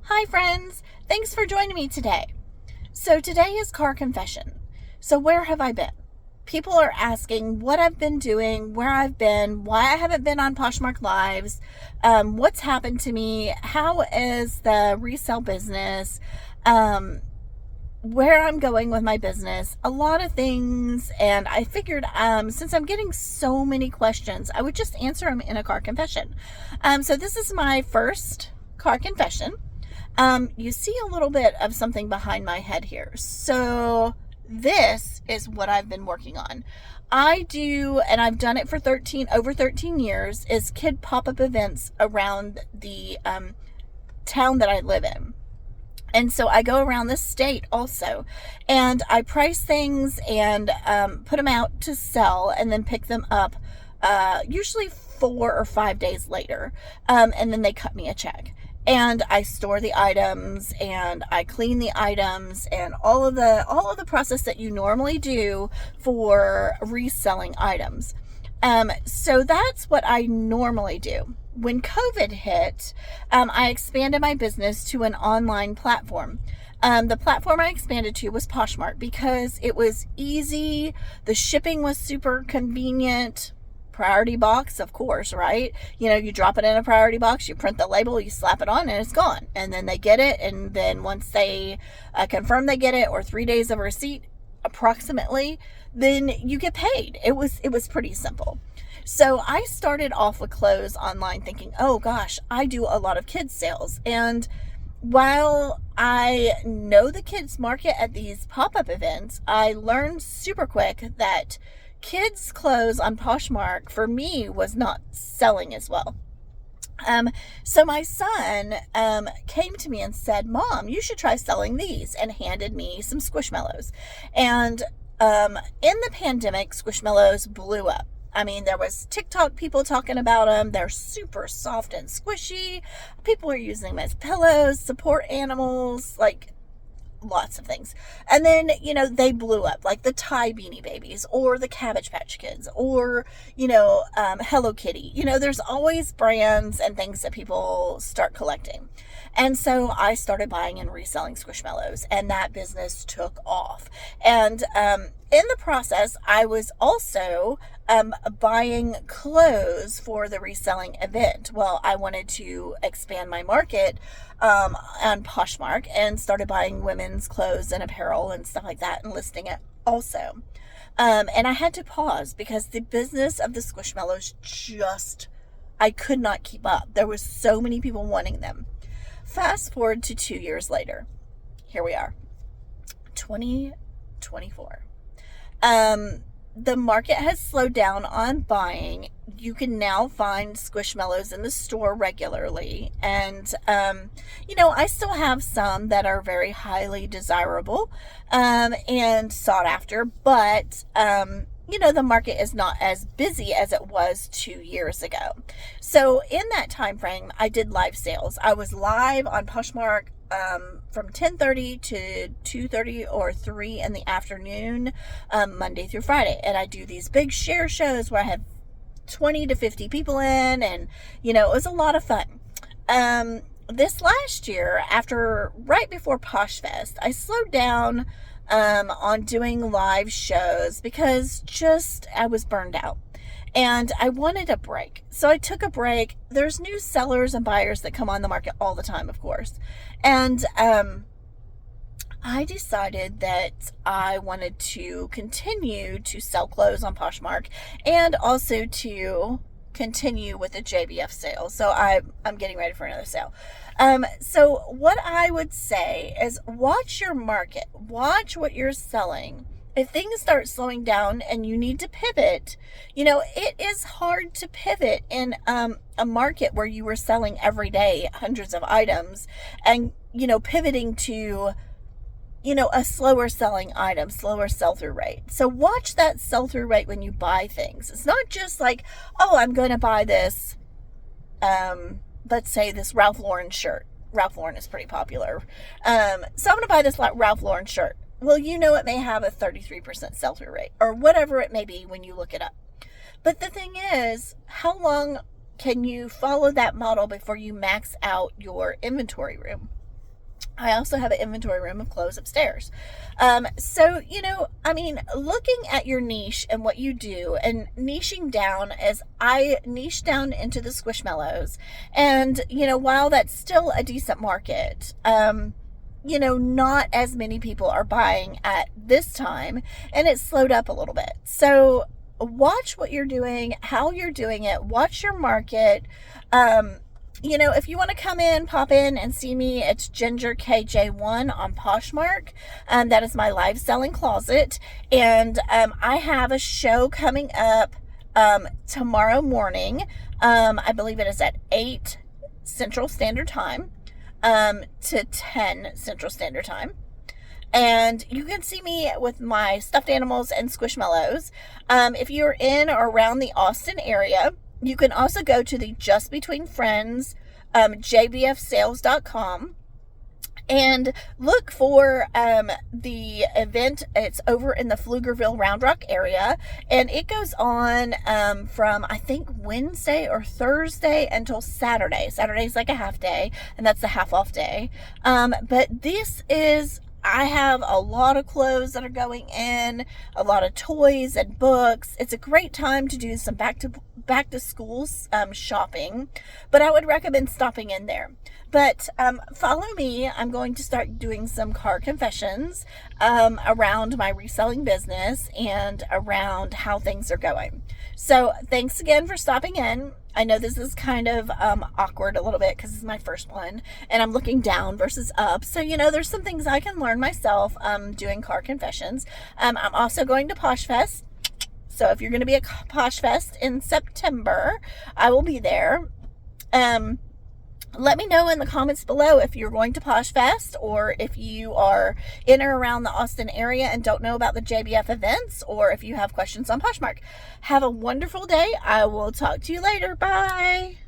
Hi friends, thanks for joining me today. So today is car confession. So where have I been? People are asking what I've been doing, where I've been, why I haven't been on Poshmark Lives, what's happened to me, how is the resale business, um, where I'm going with my business, a lot of things. And I figured since I'm getting so many questions, I would just answer them in a car confession. So this is my first car confession. You see a little bit of something behind my head here. So this is what I've been working on. I do, and I've done it for over 13 years, is kid pop-up events around the town that I live in. And so I go around the state also, and I price things and put them out to sell and then pick them up usually 4 or 5 days later. And then they cut me a check. And I store the items and I clean the items and all of the process that you normally do for reselling items. So that's what I normally do. When COVID hit, I expanded my business to an online platform. The platform I expanded to was Poshmark because it was easy. The shipping was super convenient. Priority box, of course, right? You drop it in a priority box, you print the label, you slap it on, and it's gone. And then they get it, and then once they confirm they get it, or 3 days of receipt, approximately, then you get paid. It was pretty simple. So I started off with clothes online thinking, oh gosh, I do a lot of kids sales. And while I know the kids market at these pop-up events, I learned super quick that kids clothes on Poshmark for me was not selling as well. So my son came to me and said, Mom, you should try selling these, and handed me some Squishmallows. And in the pandemic, Squishmallows blew up. I mean, there was TikTok people talking about them. They're super soft and squishy. People are using them as pillows, support animals, like lots of things. And then, they blew up, like the Thai Beanie Babies or the Cabbage Patch Kids or, Hello Kitty. There's always brands and things that people start collecting. And so I started buying and reselling Squishmallows, and that business took off. And in the process, I was also buying clothes for the reselling event. Well, I wanted to expand my market on Poshmark and started buying women's clothes and apparel and stuff like that and listing it also. And I had to pause because the business of the Squishmallows I could not keep up. There was so many people wanting them. Fast forward to 2 years later. Here we are, 2024. The market has slowed down on buying. You can now find Squishmallows in the store regularly. And, I still have some that are very highly desirable and sought after. But, the market is not as busy as it was 2 years ago. So in that time frame, I did live sales. I was live on Poshmark from 10:30 to 2:30 or 3 in the afternoon, Monday through Friday. And I do these big share shows where I have 20 to 50 people in, and, it was a lot of fun. This last year, right before Posh Fest, I slowed down on doing live shows because I was burned out and I wanted a break. So I took a break. There's new sellers and buyers that come on the market all the time, of course. And I decided that I wanted to continue to sell clothes on Poshmark and also to continue with the JBF sale. So I'm getting ready for another sale. So what I would say is watch your market, watch what you're selling. If things start slowing down and you need to pivot, it is hard to pivot in a market where you were selling every day hundreds of items and, pivoting to, a slower selling item, slower sell-through rate. So watch that sell-through rate when you buy things. It's not just like, oh, I'm going to buy this, let's say this Ralph Lauren shirt. Ralph Lauren is pretty popular. So I'm going to buy this Ralph Lauren shirt. Well, it may have a 33% sell-through rate or whatever it may be when you look it up. But the thing is, how long can you follow that model before you max out your inventory room? I also have an inventory room of clothes upstairs. So, I mean, looking at your niche and what you do and niching down, as I niche down into the Squishmallows. And, while that's still a decent market, not as many people are buying at this time, and it's slowed up a little bit. So watch what you're doing, how you're doing it, watch your market. If you want to come in, pop in and see me, it's Ginger KJ1 on Poshmark. That is my live selling closet. And I have a show coming up tomorrow morning. I believe it is at 8 Central Standard Time to 10 Central Standard Time. And you can see me with my stuffed animals and Squishmallows. If you're in or around the Austin area, you can also go to the Just Between Friends, jbfsales.com, and look for the event. It's over in the Pflugerville Round Rock area, and it goes on from, I think, Wednesday or Thursday until Saturday. Saturday's like a half day, and that's the half off day. But this is, I have a lot of clothes that are going in, a lot of toys and books. It's a great time to do some back to school shopping, but I would recommend stopping in there. But follow me. I'm going to start doing some car confessions around my reselling business and around how things are going. So thanks again for stopping in. I know this is kind of awkward a little bit because it's my first one and I'm looking down versus up. So, there's some things I can learn myself doing car confessions. I'm also going to Posh Fest. So if you're going to be at Posh Fest in September, I will be there. Let me know in the comments below if you're going to Posh Fest, or if you are in or around the Austin area and don't know about the JBF events, or if you have questions on Poshmark. Have a wonderful day. I will talk to you later. Bye.